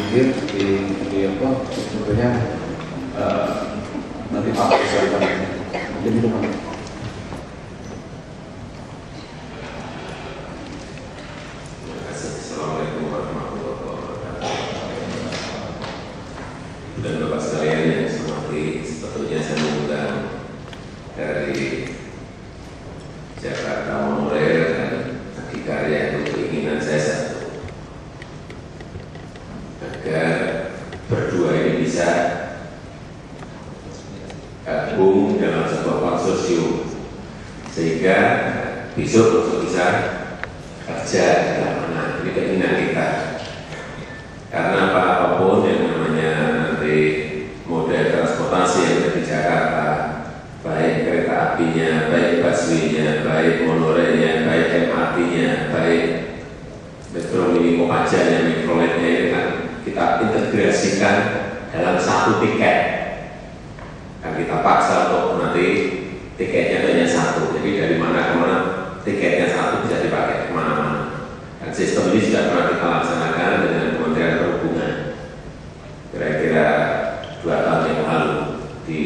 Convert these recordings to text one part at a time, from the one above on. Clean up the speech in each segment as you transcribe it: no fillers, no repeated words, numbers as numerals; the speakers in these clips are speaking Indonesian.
pinggir di apa sebetulnya nanti Pak silakan jadi depan. Assalamualaikum warahmatullahi wabarakatuh. Dan Bapak sekalian yang seperti sebetulnya saya mengundang dari Jakarta Monorail dan Adikarya itu keinginan saya satu, agar berdua ini bisa gabung dalam sebuah konsorsium sehingga besok untuk bisa kerja dalam mana, ini keinginan kita. Karena apapun yang namanya nanti moda transportasi yang ada di Jakarta, baik kereta apinya, baik busway-nya, baik monorailnya, baik MRT-nya, baik metro mini Kopajanya, mikroletnya, ini kan kita integrasikan dalam satu tiket. Kan kita paksa untuk nanti tiketnya hanya satu, jadi dari mana ke mana tiketnya satu bisa dipakai kemana-mana. Dan sistem ini sudah pernah kita laksanakan dengan Kementerian Perhubungan kira-kira 2 tahun yang lalu di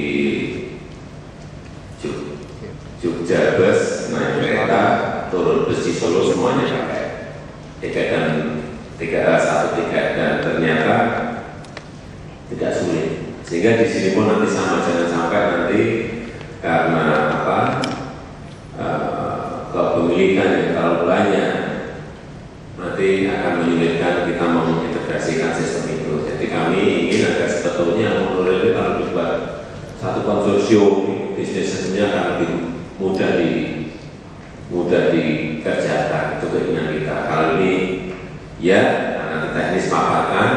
Jogja bus, naik kereta, turun bus di Solo, semuanya pakai tiket dan satu tiket, dan ternyata tidak sulit. Sehingga di sini pun nanti sama, jangan sampai nanti karena apa kepemilikan yang terlalu banyak nanti akan menyulitkan kita mengintegrasikan sistem itu. Jadi kami ingin agar sebetulnya monorail kalau dibuat satu konsorsium, bisnis sistemnya akan lebih mudah dikerjakan. Itu keinginan kita. Kali ini ya nanti teknis papakan,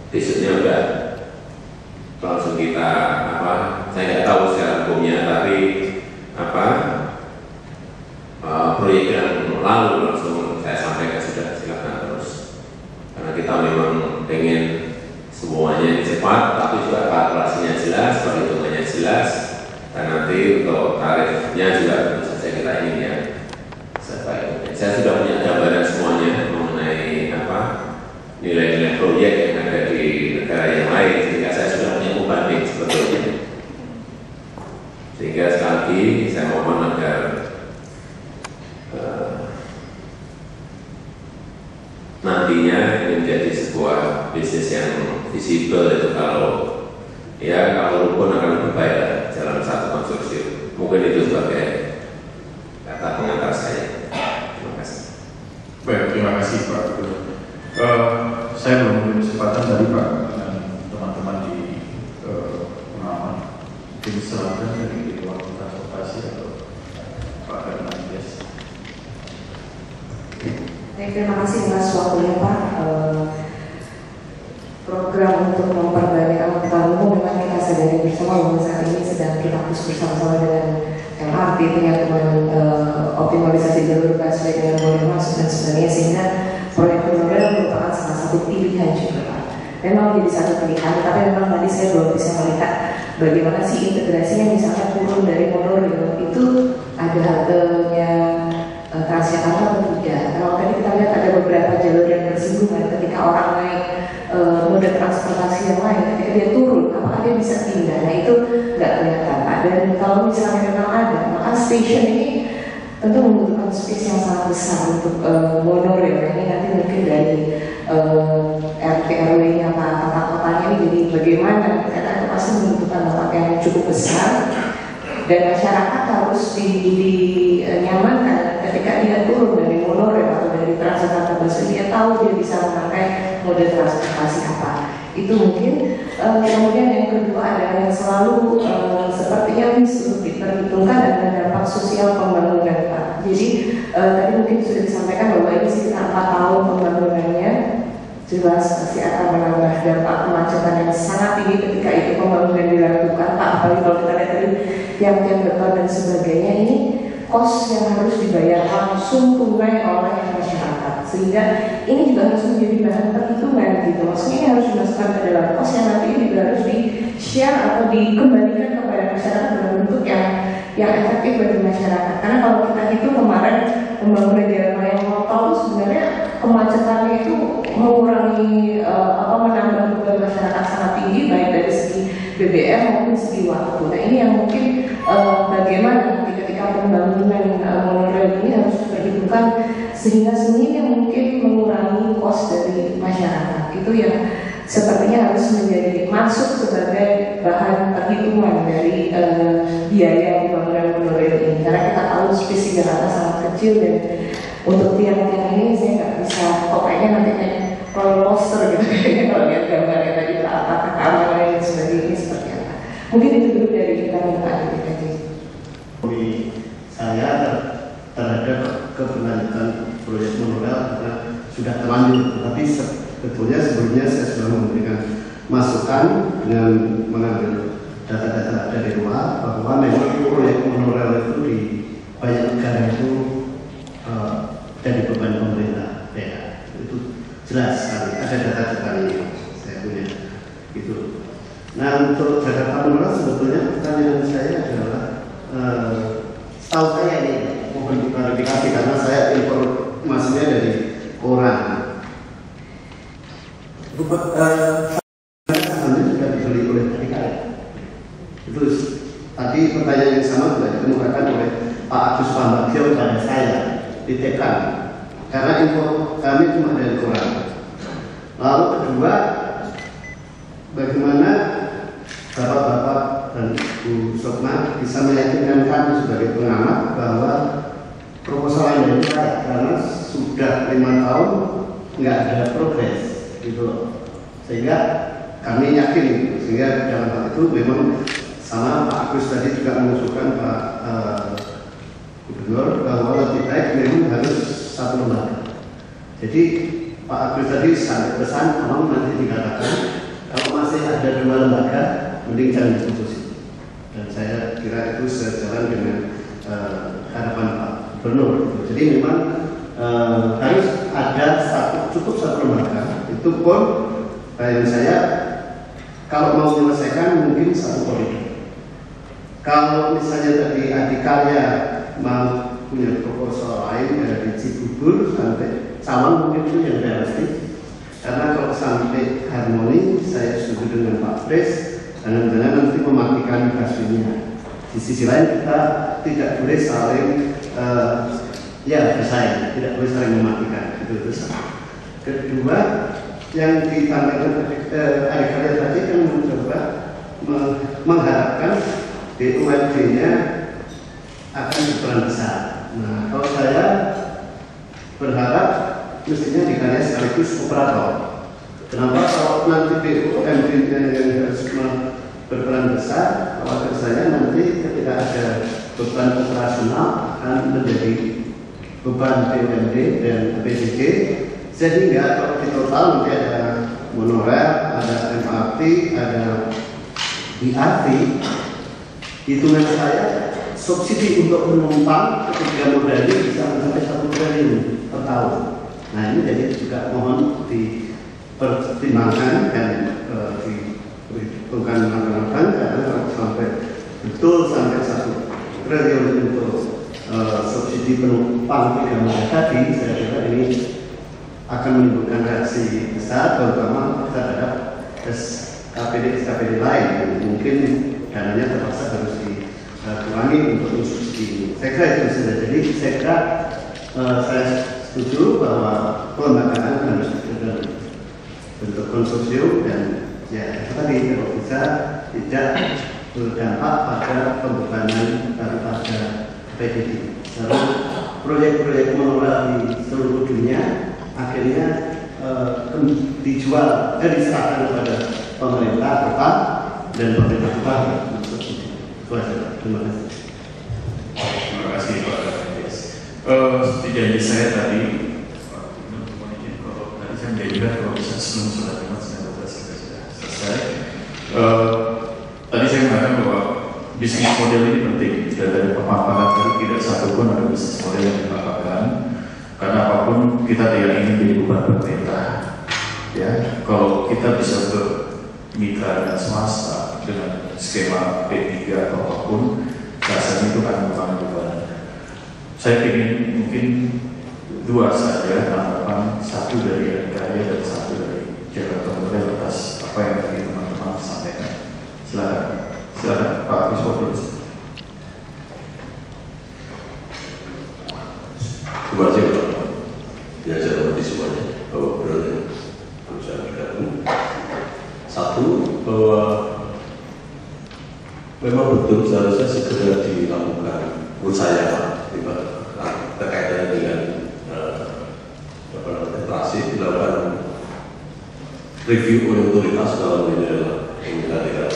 besoknya udah langsung kita apa, saya nggak tahu secara hukumnya, tapi apa proyek yang lalu langsung saya sampaikan sudah, silakan terus, karena kita memang pengen semuanya cepat, tapi juga kalkulasinya jelas, perhitungannya jelas, dan nanti untuk tarifnya juga tentu saja kita ingin ya sebaiknya. Saya sudah punya gambaran semuanya mengenai apa nilai-nilai proyek yang ada di negara yang lain, sehingga saya sudah punya pembanding sebetulnya. Sehingga sekali lagi saya mohon agar nantinya ini menjadi sebuah bisnis yang visible. Itu kalau rukun akan lebih baik dalam satu konsorsium. Mungkin itu sebagai kata pengantar saya. Terima kasih. Baik, terima kasih Pak Gubernur. Saya belum memberi kesempatan tadi Pak dengan teman-teman di pengaman. Mungkin silakan dari waktu transportasi atau Pak Hermansyah. Terima kasih atas waktunya Pak. Program untuk memperbanyak angkutan umum memang kita sadari bersama bahwa saat ini sedang kita fokus bersama-sama dengan MRT, penyatuan optimalisasi jalur busway dengan moda masuk dan sebagainya, sehingga proyek monorail merupakan salah satu pilihan juga Pak. Memang menjadi satu pilihan, tapi memang tadi saya belum bisa melihat bagaimana sih integrasinya, misalnya turun dari monorail itu ada haltenya Transjakarta atau tidak. Kalau tadi kita lihat ada beberapa jalur yang bersinggungan, ketika orang naik moda transportasi yang lain, ketika dia turun, apakah dia bisa pindah? Nah itu nggak kelihatan Pak. Dan kalau misalnya memang ada, maka stasiun ini tentu membutuhkan space yang sangat besar untuk monorail. Ini nanti mungkin dari RT RW-nya Pak, kota-kotanya ini, jadi bagaimana karena itu pasti membutuhkan tempat yang cukup besar, dan masyarakat harus dinyamankan ketika dia turun dari monorail atau dari Transjakarta Busway, dia tahu dia bisa memakai moda transportasi apa. Itu mungkin. Kemudian yang kedua adalah yang selalu sepertinya bisa diperhitungkan adalah dampak sosial pembangunan Pak. Jadi tadi mungkin sudah disampaikan bahwa ini sekitar 4 tahun pembangunannya, jelas pasti akan menambah dampak kemacetan yang sangat tinggi ketika itu pembangunan dilakukan Pak. Apalagi kalau kita lihat tadi tiang-tiang beton dan sebagainya, ini kos yang harus dibayar langsung tunai oleh masyarakat, sehingga ini juga harus menjadi bahan perhitungan gitu. Maksudnya ini harus dimasukkan ke dalam kos yang nanti ini juga harus di-share atau dikembalikan kepada masyarakat dalam bentuk yang efektif bagi masyarakat. Karena kalau kita hitung kemarin pembangunan jalan raya Tol itu sebenarnya menambah beban masyarakat sangat tinggi baik dari segi BBM maupun segi waktu. Nah ini yang mungkin bagaimana nanti ketika pembangunan monorail ini harus diperhitungkan sehingga seminim mungkin mengurangi kos dari masyarakat. Itu yang sepertinya harus menjadi masuk sebagai bahan perhitungan dari biaya pembangunan monorail ini. Karena kita tahu spesies Jakarta sangat kecil dan untuk tiang-tiang ini saya nggak bisa, pokoknya nanti kayak roller coaster gitu kayaknya kalau lihat gambarnya tadi apakah keamanan dan sebagainya seperti apa. Mungkin itu dulu dari kita minta DPKJ. Saya terhadap keberlanjutan proyek monorail karena sudah terlanjur, tapi sebelumnya saya sudah memberikan masukan dengan mengambil data-data dari luar bahwa memang proyek monorail itu di banyak negara itu dari beban pemerintah daerah. Itu jelas sekali, ada data-datanya saya punya itu. Nah untuk Jakarta monorail sebetulnya pertanyaan saya adalah setahu saya ini mohon diklarifikasi karena saya informasinya dari koran. Sahamnya sudah dibeli oleh PKI. Itu tadi pertanyaan yang sama sudah dikemukakan oleh Pak Agus Pambagio pada saya di TKI. Karena info kami cuma dari koran. Lalu kedua, bagaimana Bapak-bapak dan Bu Sukma bisa meyakinkan kami sebagai pengamat bahwa proposal Anda itu layak karena sudah 5 tahun nggak ada progres gitu loh. Sehingga kami yakin gitu. Sehingga dalam hal itu memang sama Pak Agus tadi juga mengusulkan Pak Gubernur bahwa lebih baik memang harus satu lembaga. Jadi Pak Agus tadi sampai pesan tolong nanti dikatakan kalau masih ada 2 lembaga mending jangan diputusin. Dan saya kira itu sejalan dengan harapan Pak Gubernur. Jadi memang harus ada cukup satu lembaga. Itu pun bayan saya kalau mau menyelesaikan mungkin satu koridor. Kalau misalnya tadi Adikarya mau punya proposal lain dari Cibubur sampai Cawang mungkin itu yang realistis. Karena kalau sampai Harmoni saya setuju dengan Pak Pres, jangan-jangan nanti mematikan busway-nya. Di sisi lain kita tidak boleh saling bersaing, tidak boleh saling mematikan. Itu sama. Kedua, yang ditambahkan Adikarya tadi kan mencoba mengharapkan BUMD-nya akan berperan besar. Nah, kalau saya berharap mestinya Adikarya sekaligus operator. Kenapa kalau nanti BUMD-nya yang harus berperan besar, khawatir saya nanti ketika ada beban operasional akan menjadi beban BUMD dan PDG, sehingga kalau di total nanti ada monorail, ada MRT, ada BRT, hitungan saya subsidi untuk penumpang ketiga moda ini bisa mencapai 1 triliun per tahun. Nah ini jadi juga mohon dipertimbangkan dan diperhitungkan matang-matang karena sampai betul sampai 1 triliun untuk subsidi penumpang ketiga moda tadi, saya kira ini akan menimbulkan reaksi besar terutama terhadap SKPD lain yang mungkin dananya terpaksa harus dikurangi untuk subsidi. Saya kira itu sudah. Jadi saya kira saya setuju bahwa pelembagaan harus bentuk konsorsium dan ya tadi kalau bisa tidak berdampak pada pembebanan daripada PDD. Karena proyek-proyek monorail di seluruh dunia akhirnya diserahkan kepada pemerintah kota dan pemerintah kota. Terima kasih. Terima kasih Pak Kadis. Seperti janji saya tadi, kalau tadi saya menjanjikan kalau bisa sebelum sholat Jumat sudah selesai. Tadi saya mengatakan bahwa bisnis model ini penting. Tidak ada pemaparan tadi, tidak satu pun ada bisnis model yang dipaparkan. Karena apapun kita tidak ingin jadi beban pemerintah. Ya, kalau kita bisa bermitra dengan swasta dengan skema P3 atau apapun, rasanya itu akan bukan beban. Saya ingin mungkin 2 saja tanggapan, 1 dari Adikarya dan 1 dari Itu aja Pak. Diajak seperti semuanya bahwa berarti bisa bergabung. Satu, bahwa memang betul seharusnya segera dilakukan, menurut saya Pak, terkaitannya dengan operasi dilakukan review oleh otoritas dalam ini adalah daerah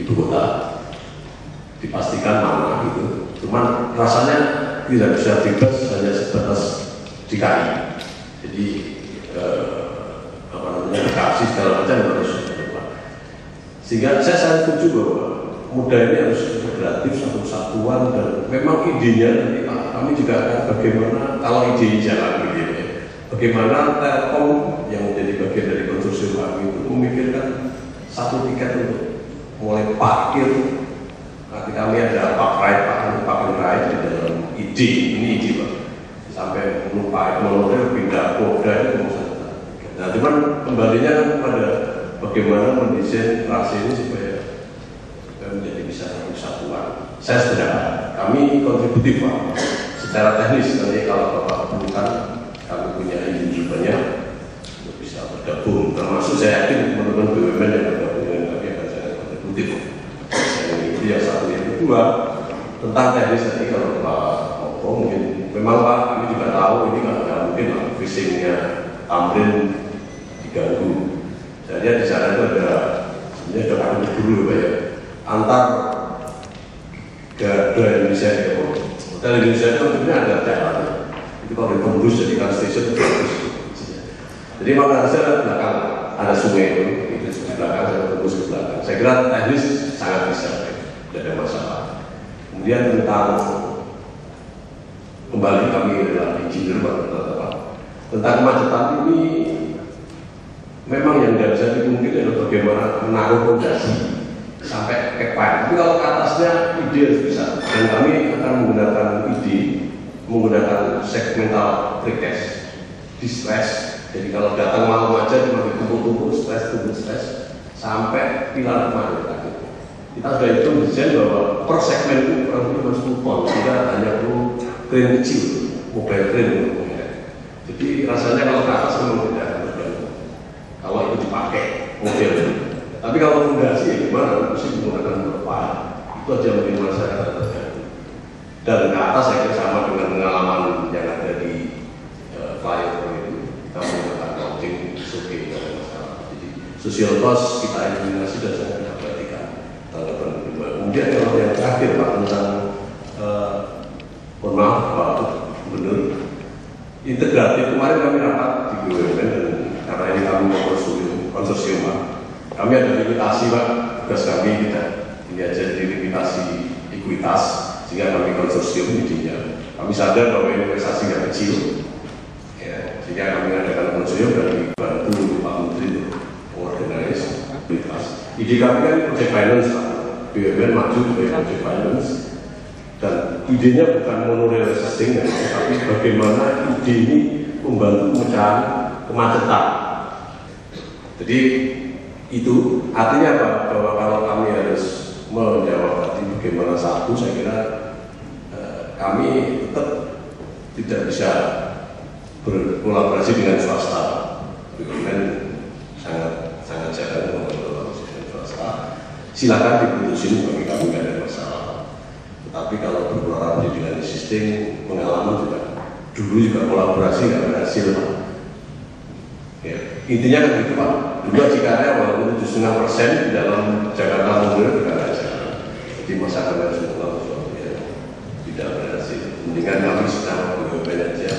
ibu kota, dipastikan mana gitu. Cuman rasanya tidak bisa bebas hanya sebatas DKI. Jadi dikasih segala macam harus. Sehingga saya setuju bahwa muda ini harus integratif, satu kesatuan, dan memang idenya nanti kami juga akan bagaimana kalau ide jalan begini, bagaimana Telkom yang menjadi bagian dari konsorsium kami itu memikirkan satu tiket untuk mulai parkir. Nanti kami ada park and ride di dalam ide ini ide Pak, sampai melupai monorail pindah Polda itu mau. Nah, cuman kembalinya pada bagaimana mendesain rasi ini supaya menjadi bisa satu kesatuan. Saya sebenarnya kami kontributif Pak, secara teknis nanti kalau Bapak perlukan kami punya izin banyak untuk bisa bergabung. Termasuk saya yakin teman-teman BUMN yang bergabung dengan kami akan sangat kontributif. Itu yang satu. Yang kedua tentang teknis tadi kalau Pak Moko mungkin memang Pak kami juga tahu ini nggak mungkin lah fishingnya Tamrin diganggu. Jadi di sana itu ada sebenarnya ada kami dulu Pak ya, antar Garuda Indonesia ya, Hotel Indonesia itu sebenarnya ada jalannya. Itu kalau ditembus jadikan stasiun itu bagus. Jadi makanya saya belakang ada sungai itu di belakang saya tembus ke belakang. Saya kira teknis sangat bisa, tidak ada masalah. Kemudian tentang kembali kami adalah engineer Pak, tentang kemacetan ini memang yang tidak bisa dimungkinkan adalah bagaimana menaruh fondasi sampai ke pipe. Tapi kalau ke atasnya ide harus bisa. Dan kami akan menggunakan menggunakan segmental precast, distress. Jadi kalau datang malam aja cuma ditumpuk-tumpuk, stres sampai pilar kemarin. Kita sudah hitung desain bahwa per segmen itu kurang lebih 10 ton. Kita hanya perlu crane kecil, mobile crane. Jadi rasanya kalau ke atas memang tidak terganggu. Kalau itu dipakai mobil. Tapi kalau fondasi ya gimana? Mesti menggunakan berapa? Itu aja mungkin masyarakat terganggu. Dan ke atas saya kira sama dengan pengalaman yang ada di flyover itu. Kita menggunakan launching suki dan masalah. Jadi social cost kita eliminasi dan sangat perhatikan tanggapan kedua. Kemudian kalau yang terakhir Pak tentang mohon maaf Pak Gubernur, integratif kemarin kami rapat di BUMN dan karena ini kami mau konsorsium Pak. Kami ada limitasi Pak, tugas kami kita ini aja di limitasi ekuitas sehingga kami konsorsium intinya. Kami sadar bahwa investasi yang kecil, ya, sehingga kami adakan konsorsium dan dibantu Pak Menteri untuk mengorganize ekuitas. Ide kami kan project finance Pak, BUMN maju sebagai project finance. Dan idenya bukan monorail existing, tapi bagaimana ide ini membantu pemecahan kemacetan. Jadi itu artinya apa? Bahwa kalau kami harus menjawab tadi bagaimana satu, saya kira kami tetap tidak bisa berkolaborasi dengan swasta. BUMN sangat jaga berkolaborasi dengan swasta. Silakan diputusin, bagi kami tidak ada masalah. Tapi kalau berkolaborasi dengan sistem pengalaman juga dulu juga kolaborasi nggak berhasil Pak. Ya, intinya kan gitu Pak. Dulu Cikarang walaupun 7,5% di dalam Jakarta Mobil tidak ada jalan. Jadi masyarakat harus melakukan sesuatu yang tidak berhasil. Mendingan kami sedang BUMN aja,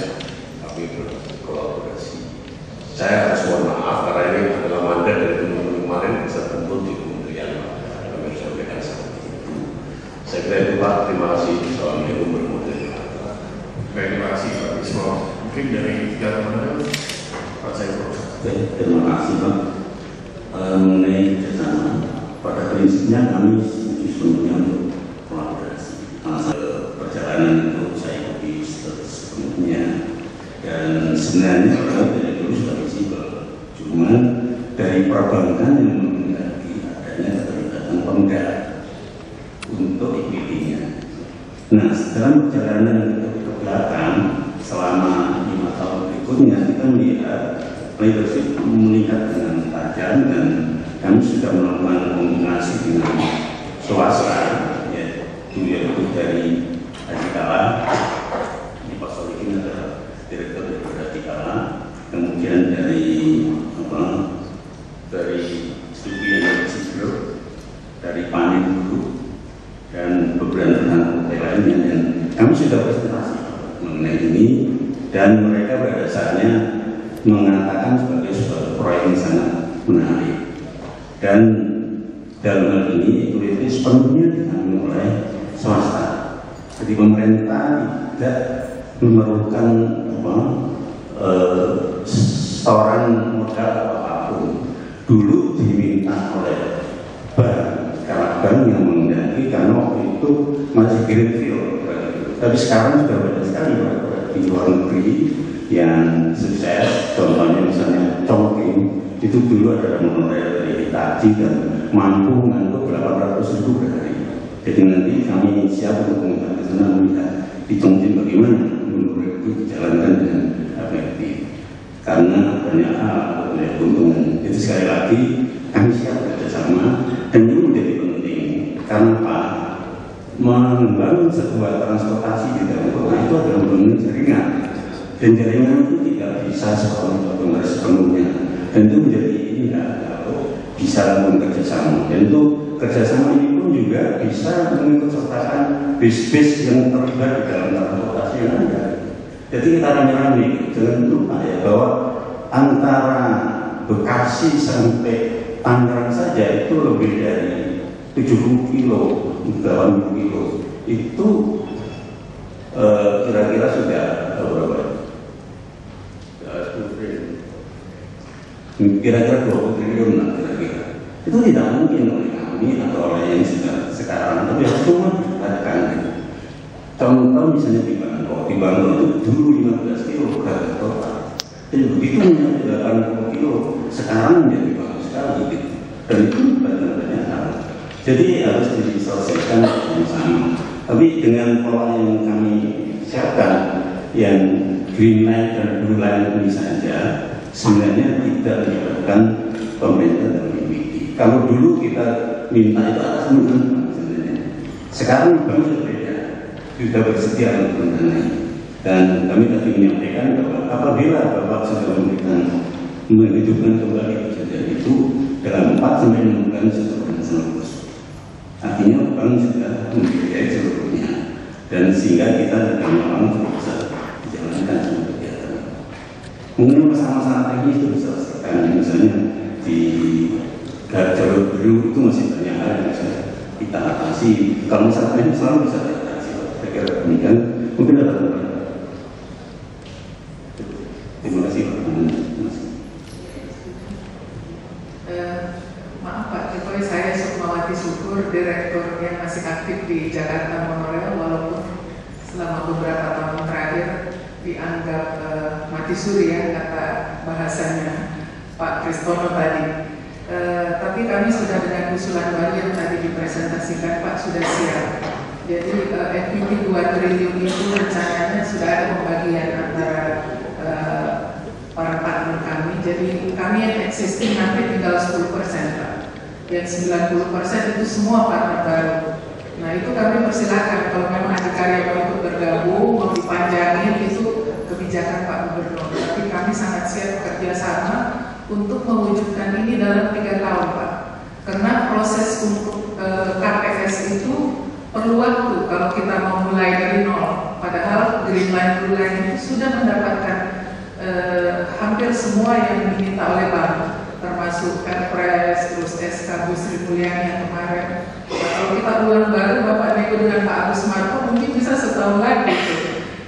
kami berkolaborasi. Saya harus mohon maaf karena ini adalah mandat dari teman-teman kemarin bisa tentu di kementerian Pak. Kami harus sampaikan seperti itu. Saya kira itu Pak, terima kasih soalnya bermodel. Baik, terima kasih Pak Bismo. Mungkin dari teman-teman Pak Saiful. Terima kasih Pak. Mengenai kerjasama, pada prinsipnya kami sepenuhnya untuk kolaborasi. Perjalanan itu saya ikuti sepenuhnya. Dan sebenarnya kalau dari dulu sudah visible. Cuma dari perbankan yang menghendaki adanya keterlibatan Pemda untuk equity-nya. Nah, dalam perjalanan ke belakang, selama 5 tahun berikutnya kita melihat leadership meningkat dengan tajam dan kami sudah melakukan komunikasi dengan swasta, ya, itu dari Adhikala, ini Pak Solikin adalah direktur dari Adhikala, kemudian dari studi analisis group, dari panen dulu, dan beberapa partai lainnya, dan kami sudah presentasi mengenai ini, dan mereka pada dasarnya mengatakan sebagai suatu proyek yang sangat menarik. Dan dalam hal ini itu sepenuhnya ditanggung oleh swasta. Jadi pemerintah tidak memerlukan setoran modal apapun. Dulu diminta oleh bank, karena bank yang menghendaki, karena waktu itu masih greenfield. Tapi sekarang sudah banyak sekali di luar negeri yang sukses. Contohnya misalnya Chongqing, itu dulu adalah monorail dari Hitachi dan mampu mengangkut 800.000 per hari. Jadi nanti kami siap untuk mengingat ke sana melihat di Chongqing bagaimana monorail itu dijalankan dengan efektif. Karena banyak hal, banyak keuntungan. Itu sekali lagi kami siap bekerjasama, dan ini menjadi penting. Karena apa? Membangun sebuah transportasi di dalam kota itu adalah membangun jaringan, dan jaringan itu tidak bisa sepenuhnya, dan itu menjadi indah kalau bisa lakukan kerjasama. Dan itu kerjasama ini pun juga bisa mengikut sertakan bis-bis yang terlibat di dalam transportasi yang ada. Jadi kita rame-rame, jangan lupa ya bahwa antara Bekasi sampai Tangerang saja itu lebih dari 70 kilo, 80 kilo. Itu kira-kira sudah berapa? Kira-kira 20 triliun lah kira-kira. Itu tidak mungkin oleh kami atau oleh yang sudah sekarang, tapi harus semua dilakukan. Contoh misalnya di Bangkok itu dulu 15 kilo harga total. Dan begitu menjadi 80 kilo, sekarang menjadi bagus sekali gitu. Dan itu banyak hal. Jadi harus diselesaikan bersama. Tapi dengan pola yang kami siapkan, yang green line dan blue line ini saja, sebenarnya tidak menyebabkan pemerintah dan PBB. Kalau dulu kita minta itu atas menentukan sebenarnya. Sekarang kami sudah bersedia untuk mendanai. Dan kami tadi menyampaikan bahwa apabila Bapak sudah memberikan menghidupkan kembali kejadian itu dalam 4-6 bulan setelah selesai. Artinya bank sudah membiayai seluruhnya, dan sehingga kita dalam memang bisa dijalankan semua kegiatan. Mungkin masalah-masalah teknis itu bisa selesaikan, misalnya di jalur biru itu masih banyak hal yang bisa kita atasi. Kalau masalah teknis selalu bisa diatasi. Saya kira demikian. Mungkin ada tambahan. Terima kasih Pak. Maaf Pak Jokowi, saya Sukmawati Syukur, direktur yang masih aktif di Jakarta Monorail, walaupun selama beberapa tahun terakhir dianggap mati suri ya kata bahasanya Pak Kristono tadi. Tapi kami sudah dengan usulan baru yang tadi dipresentasikan Pak sudah siap. Jadi FPT 2 triliun itu rencananya sudah ada pembagian antara para partner kami. Jadi kami yang existing nanti tinggal 10% Pak. Yang 90% itu semua partner baru. Nah itu kami persilakan kalau memang Adhikarya mau ikut bergabung, mau dipanjangin itu kebijakan Pak Gubernur. Tapi kami sangat siap kerjasama untuk mewujudkan ini dalam 3 tahun Pak. Karena proses untuk KPS itu perlu waktu kalau kita mau mulai dari nol. Padahal Green Line, Blue Line itu sudah mendapatkan hampir semua yang diminta oleh bank, termasuk Perpres, terus SK Bu Sri Mulyani yang kemarin. Nah, kalau kita bulan baru Bapak nego dengan Pak Agus Marto mungkin bisa setahun lagi.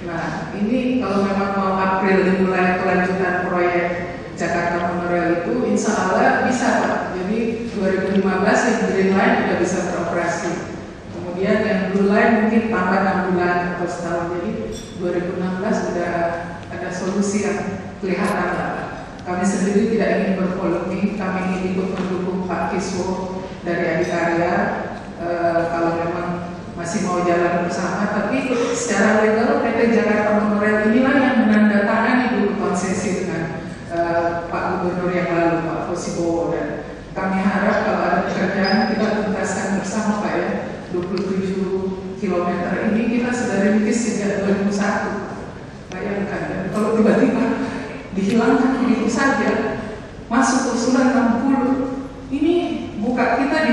Nah ini kalau memang mau April dimulai kelanjutan proyek Jakarta Monorail itu, insya Allah bisa Pak. Jadi 2015 yang Green Line sudah bisa beroperasi. Kemudian yang Blue Line mungkin tambah 6 bulan atau setahun. Jadi 2016 sudah ada solusi yang kelihatan lah. Kami sendiri tidak ingin berpolemik, kami ingin ikut mendukung Pak Kiswo dari Adhikarya kalau memang masih mau jalan bersama. Tapi secara legal PT Jakarta Monorail inilah yang Gubernur yang lalu, Pak Fosibowo, dan kami harap kalau ada pekerjaan kita tuntaskan bersama, Pak, ya. 27 km ini kita sudah rintis sejak 2001. Bayangkan, dan kalau tiba-tiba dihilangkan begitu saja, masuk usulan 60, ini buka kita di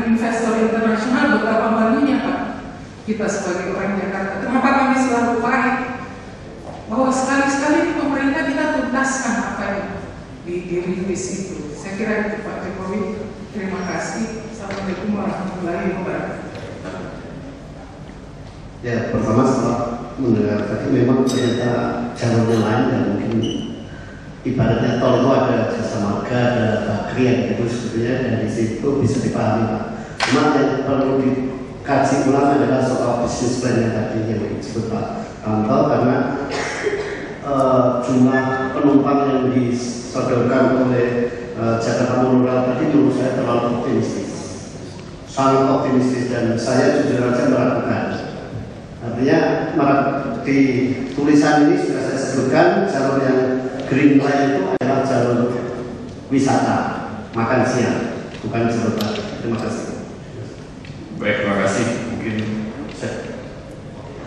investor internasional betapa malunya, Pak. Kita sebagai orang Jakarta, kenapa kami selalu pahit bahwa sekali-sekali pemerintah kita tuntaskan apa yang dirintis itu. Saya kira itu, Pak Jokowi. Terima kasih. Assalamualaikum warahmatullahi wabarakatuh. Ya, pertama setelah mendengar tadi memang ternyata jalurnya lain dan mungkin ibaratnya tol itu ada jasa marga, ada bakrian itu sebetulnya, dan di situ bisa dipahami, Pak. Cuma yang perlu dikaji ulang adalah soal bisnis plan yang tadi yang disebut Pak Kanto, karena jumlah penumpang yang disodorkan oleh Jakarta Monorail tadi menurut saya terlalu optimistis, sangat optimistis, dan saya jujur saja meragukan. Artinya di tulisan ini sudah saya sebutkan jalur yang green line itu adalah jalur wisata makan siang, bukan jalur balik. Terima kasih. Baik, terima kasih. Mungkin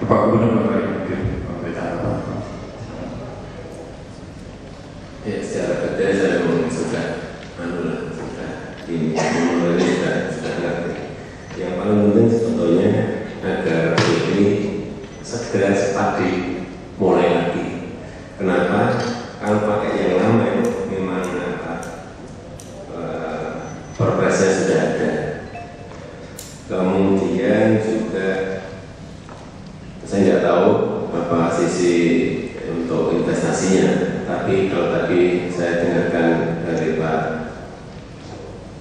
Pak Gubernur mungkin bicara apa? Ya, secara detail saya memang sudah ini sudah ngerti. Yang paling penting sebetulnya agar ini segera cepat dimulai lagi. Kenapa? Kalau pakai yang lama itu memang perpresnya sudah ada. Kemudian juga saya nggak tahu apa sisi untuk investasinya, tapi kalau tadi saya dengarkan dari Pak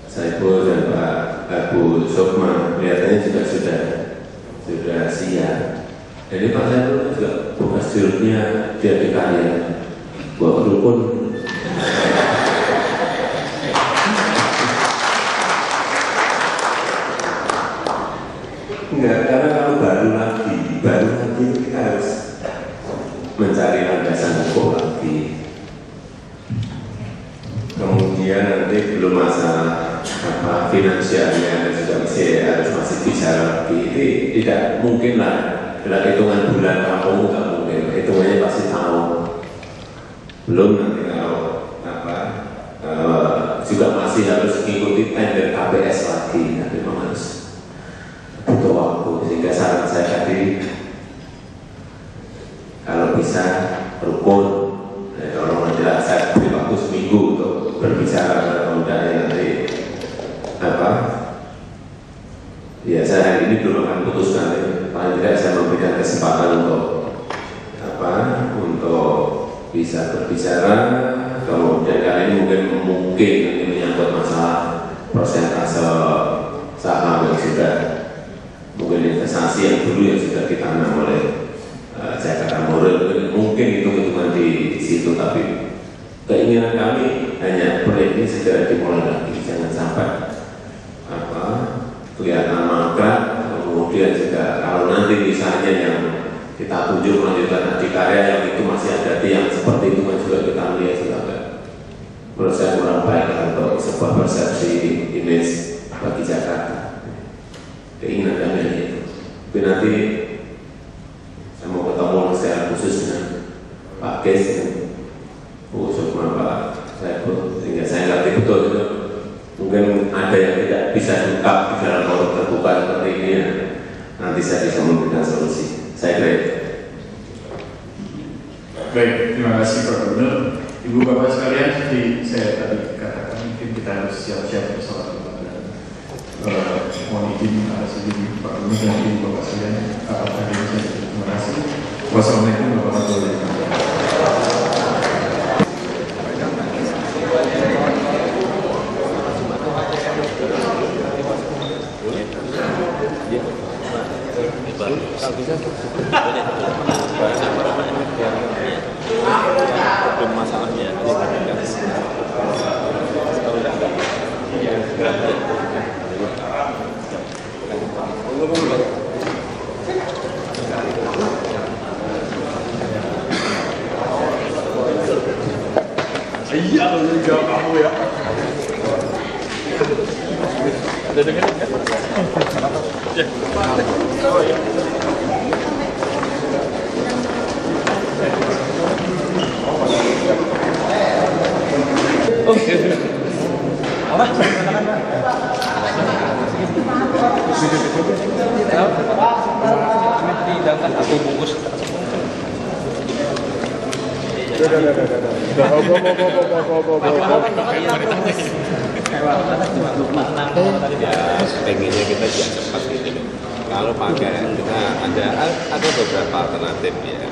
Saiful dan Pak Bu Sukma, kelihatannya juga sudah siap. Jadi Pak Saiful juga bukan jurusnya dia di karya buat rukun. Enggak, karena kalau baru lagi kita harus mencari landasan hukum lagi. Kemudian nanti belum masalah finansialnya juga masih bicara lagi. Ini tidak mungkin lah dalam hitungan bulan kampung, nggak mungkin. Hitungannya pasti tahun. Belum nanti kalau juga masih harus mengikuti tender KPS lagi. Tapi memang harus butuh waktu. Sehingga saran saya tadi kalau bisa rukun, kalau tidak saya beri waktu seminggu untuk berbicara dengan nanti ya saya hari ini belum akan putuskan, paling tidak saya memberikan kesempatan untuk bisa berbicara. Kemudian kali ini mungkin ini menyangkut masalah persentase saham yang sudah mungkin investasi yang dulu yang sudah ditanam oleh Jakarta Monorail, mungkin hitung-hitungan di situ, tapi keinginan kami hanya proyek ini segera dimulai lagi, jangan sampai kelihatan mangkrak. Kemudian juga kalau nanti misalnya yang kita tunjuk melanjutkan adikarya yang itu masih ada yang seperti itu kan juga kita melihat juga kan, menurut saya kurang baik untuk sebuah persepsi image bagi Jakarta. Keinginan kami itu, tapi nanti saya mau ketemu secara khusus dengan Pak Kes dan Bu Sukma, Pak Saiful, sehingga saya ngerti betul itu. Mungkin ada yang tidak bisa diungkap di dalam forum terbuka seperti ini ya. Nanti saya bisa memberikan solusi. Saya kira itu. Baik, terima kasih Pak Gubernur. Ibu Bapak sekalian, seperti saya tadi katakan, mungkin kita harus siap-siap bersolat kepada mohon izin ada sedikit Pak Gubernur dan Ibu Bapak sekalian. Terima kasih. Wassalamualaikum warahmatullahi wabarakatuh. Masalahnya Iya, lu jawab kamu ya. Ada dengerin kan? Ya. Oh iya. Oh, iya. Apa? Dihidangkan aku bungkus. Ya, pengennya kita juga cepat gitu loh. Kalau pakai kita ada beberapa alternatif ya.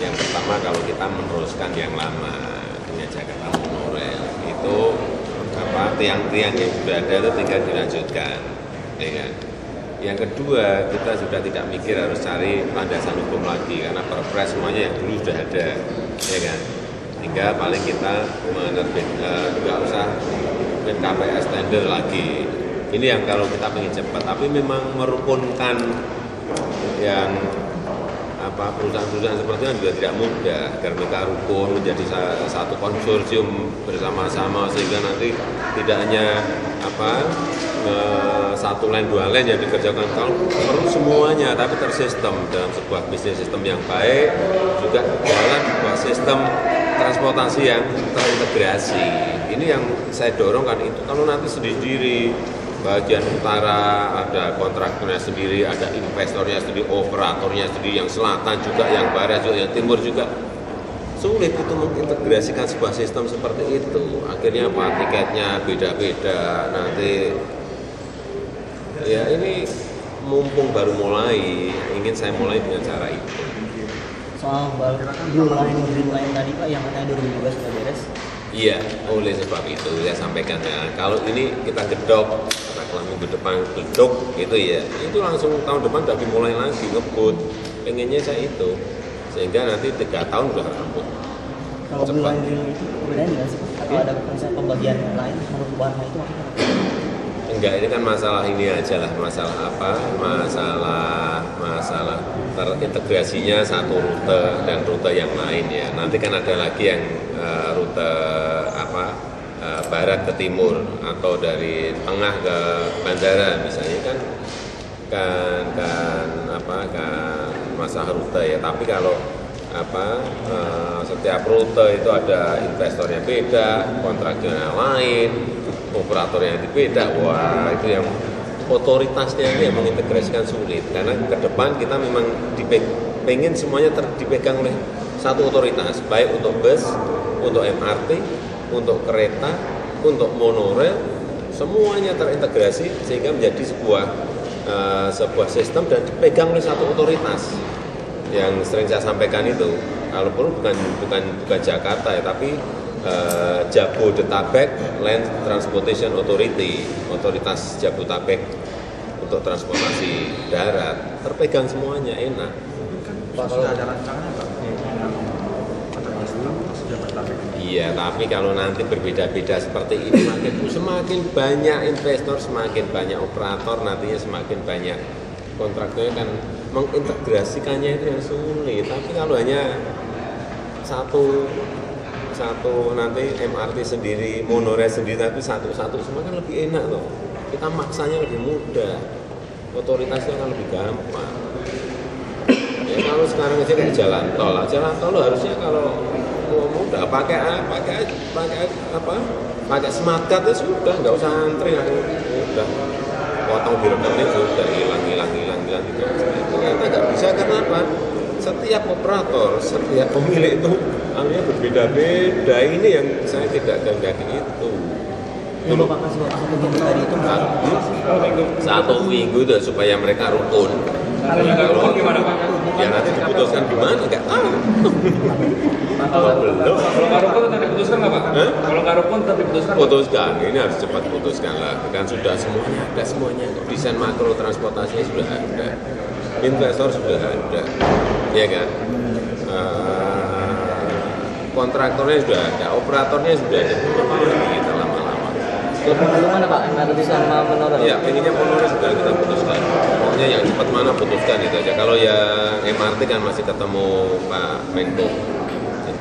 Yang pertama kalau kita meneruskan yang lama dengan Jakarta Monorail itu tiang-tiang yang sudah ada itu tinggal dilanjutkan, ya kan? Yang kedua kita sudah tidak mikir harus cari landasan hukum lagi karena perpres semuanya yang dulu sudah ada, ya kan? Hingga paling kita nggak usah bikin KPS tender lagi. Ini yang kalau kita ingin cepat, tapi memang merukunkan yang perusahaan-perusahaan seperti itu juga tidak mudah agar mereka rukun menjadi satu konsorsium bersama-sama sehingga nanti tidak hanya satu line dua line yang dikerjakan kalau perlu semuanya tapi tersistem dalam sebuah bisnis sistem yang baik juga dalam sebuah sistem transportasi yang terintegrasi. Ini yang saya dorong kan itu kalau nanti sendiri bagian utara ada kontraktornya sendiri, ada investornya sendiri, operatornya sendiri, yang selatan juga, yang barat juga, yang timur juga. Sulit itu mengintegrasikan sebuah sistem seperti itu. Akhirnya apa? Tiketnya beda-beda. Nanti ya ini mumpung baru mulai, ingin saya mulai dengan cara itu. Soal belum lain tadi Pak yang katanya 2012 sudah beres. Iya, oleh sebab itu saya sampaikan ya, kalau ini kita gedok, kalau minggu depan gedok gitu ya, itu langsung tahun depan udah dimulai lagi ngebut. Pengennya saya itu, sehingga nanti 3 tahun udah rampung. Kalau wilayah itu bedanya nggak sih? Atau ada konsep pembagian lain menurut warna itu maksudnya? Enggak, ini kan masalah ini aja lah, masalah apa? Masalah terintegrasinya satu rute dan rute yang lain ya. Nanti kan ada lagi yang rute barat ke timur atau dari tengah ke bandara misalnya kan masalah rute ya. Tapi kalau setiap rute itu ada investornya beda, kontraktornya lain, operatornya beda. Wah, itu yang otoritasnya ini yang mengintegrasikan sulit karena ke depan kita memang pengen semuanya dipegang oleh satu otoritas, baik untuk bus, untuk MRT, untuk kereta, untuk monorail, semuanya terintegrasi sehingga menjadi sebuah sistem dan dipegang oleh satu otoritas. Yang sering saya sampaikan itu, kalaupun bukan Jakarta ya, tapi Jabodetabek Land Transportation Authority, otoritas Jabodetabek untuk transportasi darat, terpegang semuanya, enak. Pak, kalau ada rancangannya Pak? Iya, tapi kalau nanti berbeda-beda seperti ini, semakin banyak investor, semakin banyak operator, nantinya semakin banyak kontraktornya kan mengintegrasikannya itu yang sulit. Tapi kalau hanya satu nanti MRT sendiri, monorail sendiri, tapi satu-satu semua kan lebih enak loh. Kita maksanya lebih mudah, otoritasnya kan lebih gampang. Ya kalau sekarang aja kan jalan tol harusnya kalau mudah pakai smart card ya sudah, nggak usah antri, udah potong di rekening sudah hilang. Ternyata nggak bisa karena apa? Setiap operator, setiap pemilik itu akhirnya berbeda-beda. Ini yang saya tidak kehendaki itu. Yang Bapak kasih waktu 1 minggu tadi itu satu minggu itu supaya mereka rukun. Kalau gimana Pak? Ya nanti diputuskan gimana? Nggak tahu. Kalau belum. Kalau nggak rukun tetap diputuskan nggak Pak? Kalau nggak rukun tetap diputuskan? Putuskan, ini harus cepat putuskan lah. Kan sudah semuanya. Desain makro transportasinya sudah ada. Investor sudah ada, ya kan? Kontraktornya sudah ada, operatornya sudah ada. Kita lama-lama. lebih dulu mana Pak? MRT sama monorail? Ya, pengennya monorail sudah kita putuskan. Pokoknya yang cepat mana putuskan itu aja. Kalau yang MRT kan masih ketemu Pak Menko.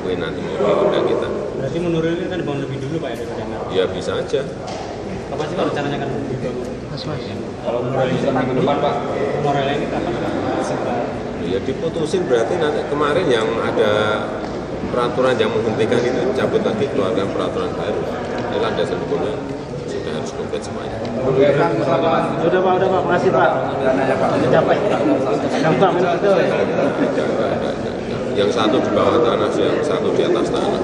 lakuin nanti mau ditunda kita. Berarti menurunnya kan dibangun lebih dulu Pak ya daripada yang Ya bisa aja. kapan sih Pak rencananya kan dibangun? Mas. Kalau menurunnya minggu depan Pak, Monorail ini kapan Pak? Ya diputusin berarti nanti kemarin yang ada peraturan yang menghentikan itu cabut lagi, keluarkan peraturan baru. Ini landasan hukumnya sudah harus konkret semuanya. Udah Pak, makasih Pak. Mencapai. Gampang itu. Yang satu di bawah tanah, yang satu di atas tanah.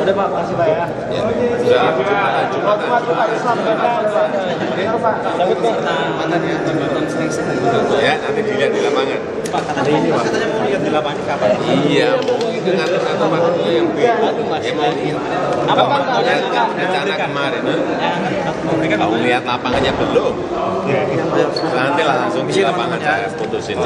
Udah Pak, makasih Pak ya. Ya, sudah. Ya, nanti dilihat di lapangan. Pak, katanya ini Pak. Katanya mau lihat di lapangan kapan? Iya, mau itu ngatur waktunya yang beda. Ya mau apa rencana kemarin? Mau lihat lapangannya belum? Nanti lah langsung di lapangan saya putusin.